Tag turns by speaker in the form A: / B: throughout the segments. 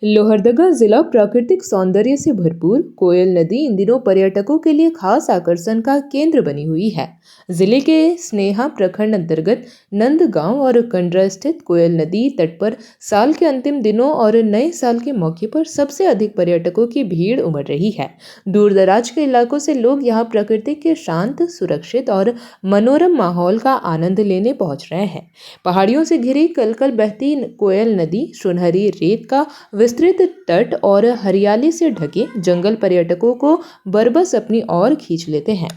A: लोहरदगा जिला प्राकृतिक सौंदर्य से भरपूर कोयल नदी इन दिनों पर्यटकों के लिए खास आकर्षण का केंद्र बनी हुई है। जिले के स्नेहा प्रखंड अंतर्गत नंदगांव और कंड्रा स्थित कोयल नदी तट पर साल के अंतिम दिनों और नए साल के मौके पर सबसे अधिक पर्यटकों की भीड़ उमड़ रही है। दूर दराज के इलाकों से लोग यहाँ प्रकृति के शांत, सुरक्षित और मनोरम माहौल का आनंद लेने पहुंच रहे हैं। पहाड़ियों से घिरी कलकल बहती कोयल नदी, सुनहरी रेत का विस्तृत तट और हरियाली से ढके जंगल पर्यटकों को बरबस अपनी ओर खींच लेते हैं।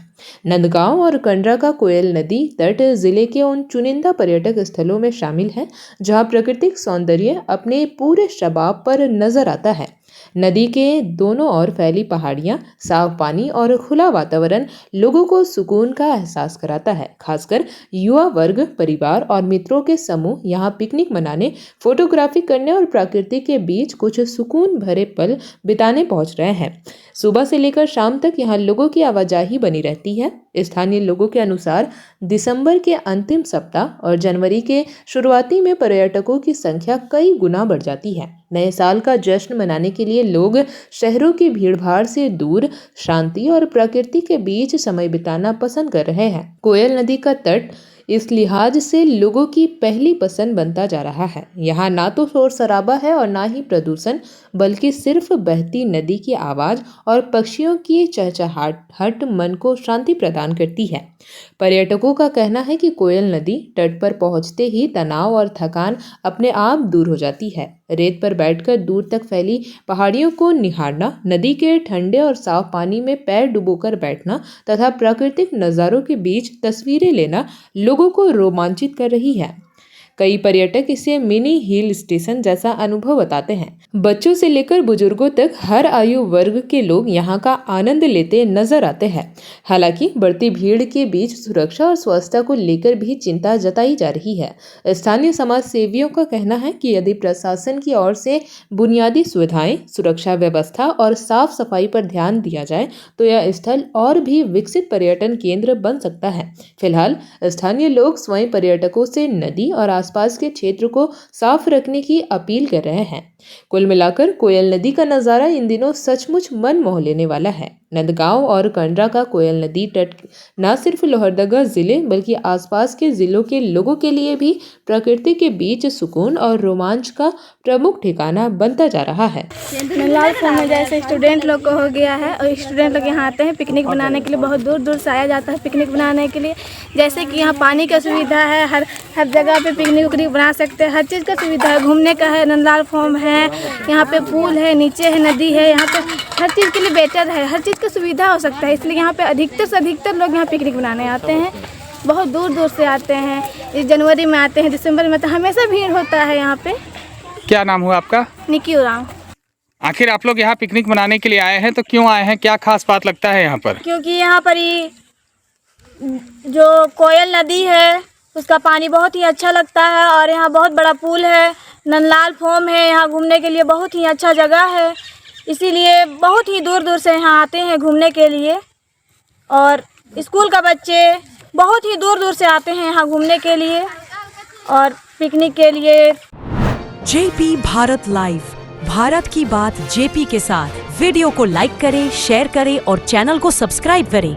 A: नंदगांव और कंड्रा का कोयल नदी तट जिले के उन चुनिंदा पर्यटक स्थलों में शामिल है जहां प्राकृतिक सौंदर्य अपने पूरे शबाब पर नजर आता है। नदी के दोनों ओर फैली पहाड़ियां, साफ पानी और खुला वातावरण लोगों को सुकून का एहसास कराता है। खासकर युवा वर्ग, परिवार और मित्रों के समूह यहां पिकनिक मनाने, फोटोग्राफी करने और प्रकृति के बीच कुछ सुकून भरे पल बिताने पहुंच रहे हैं। सुबह से लेकर शाम तक यहां लोगों की आवाजाही बनी रहती है। स्थानीय लोगों के अनुसार दिसंबर के अंतिम सप्ताह और जनवरी के शुरुआती में पर्यटकों की संख्या कई गुना बढ़ जाती है। नए साल का जश्न मनाने के लिए लोग शहरों की भीड़भाड़ से दूर शांति और प्रकृति के बीच समय बिताना पसंद कर रहे हैं। कोयल नदी का तट इस लिहाज से लोगों की पहली पसंद बनता जा रहा है। यहाँ ना तो शोर शराबा है और ना ही प्रदूषण, बल्कि सिर्फ बहती नदी की आवाज और पक्षियों की चहचहाहट मन को शांति प्रदान करती है। पर्यटकों का कहना है कि कोयल नदी तट पर पहुंचते ही तनाव और थकान अपने आप दूर हो जाती है। रेत पर बैठकर दूर तक फैली पहाड़ियों को निहारना, नदी के ठंडे और साफ पानी में पैर डुबोकर बैठना तथा प्राकृतिक नज़ारों के बीच तस्वीरें लेना लोगों को रोमांचित कर रही है। कई पर्यटक इसे मिनी हिल स्टेशन जैसा अनुभव बताते हैं। बच्चों से लेकर बुजुर्गों तक हर आयु वर्ग के लोग यहाँ का आनंद लेते नजर आते हैं। हालांकि बढ़ती भीड़ के बीच सुरक्षा और स्वच्छता को लेकर भी चिंता जताई जा रही है। स्थानीय समाज सेवियों का कहना है कि यदि प्रशासन की ओर से बुनियादी सुविधाएं, सुरक्षा व्यवस्था और साफ सफाई पर ध्यान दिया जाए तो यह स्थल और भी विकसित पर्यटन केंद्र बन सकता है। फिलहाल स्थानीय लोग स्वयं पर्यटकों से नदी और आसपास के क्षेत्र को साफ रखने की अपील कर रहे हैं। कुल मिलाकर कोयल नदी का नज़ारा इन दिनों सचमुच मन मोह लेने वाला है। नंदगांव और कंड्रा का कोयल नदी तट न सिर्फ लोहरदगा जिले बल्कि आसपास के जिलों के लोगों के लिए भी प्रकृति के बीच सुकून और रोमांच का प्रमुख ठिकाना बनता जा रहा है।
B: नंदलाल फॉर्म में जैसे स्टूडेंट लोग को हो गया है और स्टूडेंट लोग यहाँ आते हैं पिकनिक बनाने के लिए। बहुत दूर दूर से आया जाता है पिकनिक बनाने के लिए। जैसे कि यहाँ पानी का सुविधा है, हर जगह पे पिकनिक उकनिक बना सकते हैं। हर चीज़ का सुविधा है, घूमने का है। नंदलाल फॉर्म है, यहाँ पे पूल है, नीचे है नदी है। यहाँ पे हर चीज़ के लिए बेटर है, हर चीज़ का सुविधा हो सकता है। इसलिए यहाँ पे अधिकतर से अधिकतर लोग यहाँ पिकनिक बनाने आते हैं। बहुत दूर दूर से आते हैं। इस जनवरी में आते हैं, दिसंबर में तो हमेशा भीड़ होता है यहाँ पे।
C: क्या नाम हुआ आपका?
B: निकी उरांव।
C: आखिर आप लोग यहाँ पिकनिक मनाने के लिए आए हैं तो क्यों आए हैं? क्या खास बात लगता है यहाँ पर?
B: क्योंकि यहाँ पर ही जो कोयल नदी है उसका पानी बहुत ही अच्छा लगता है और यहाँ बहुत बड़ा पुल है, नंदलाल फॉर्म है। यहाँ घूमने के लिए बहुत ही अच्छा जगह है, इसीलिए बहुत ही दूर दूर से यहाँ आते हैं घूमने के लिए। और स्कूल का बच्चे बहुत ही दूर दूर से आते हैं यहाँ घूमने के लिए और पिकनिक के लिए।
D: जेपी भारत लाइव, भारत की बात जेपी के साथ। वीडियो को लाइक करें, शेयर करें और चैनल को सब्सक्राइब करें।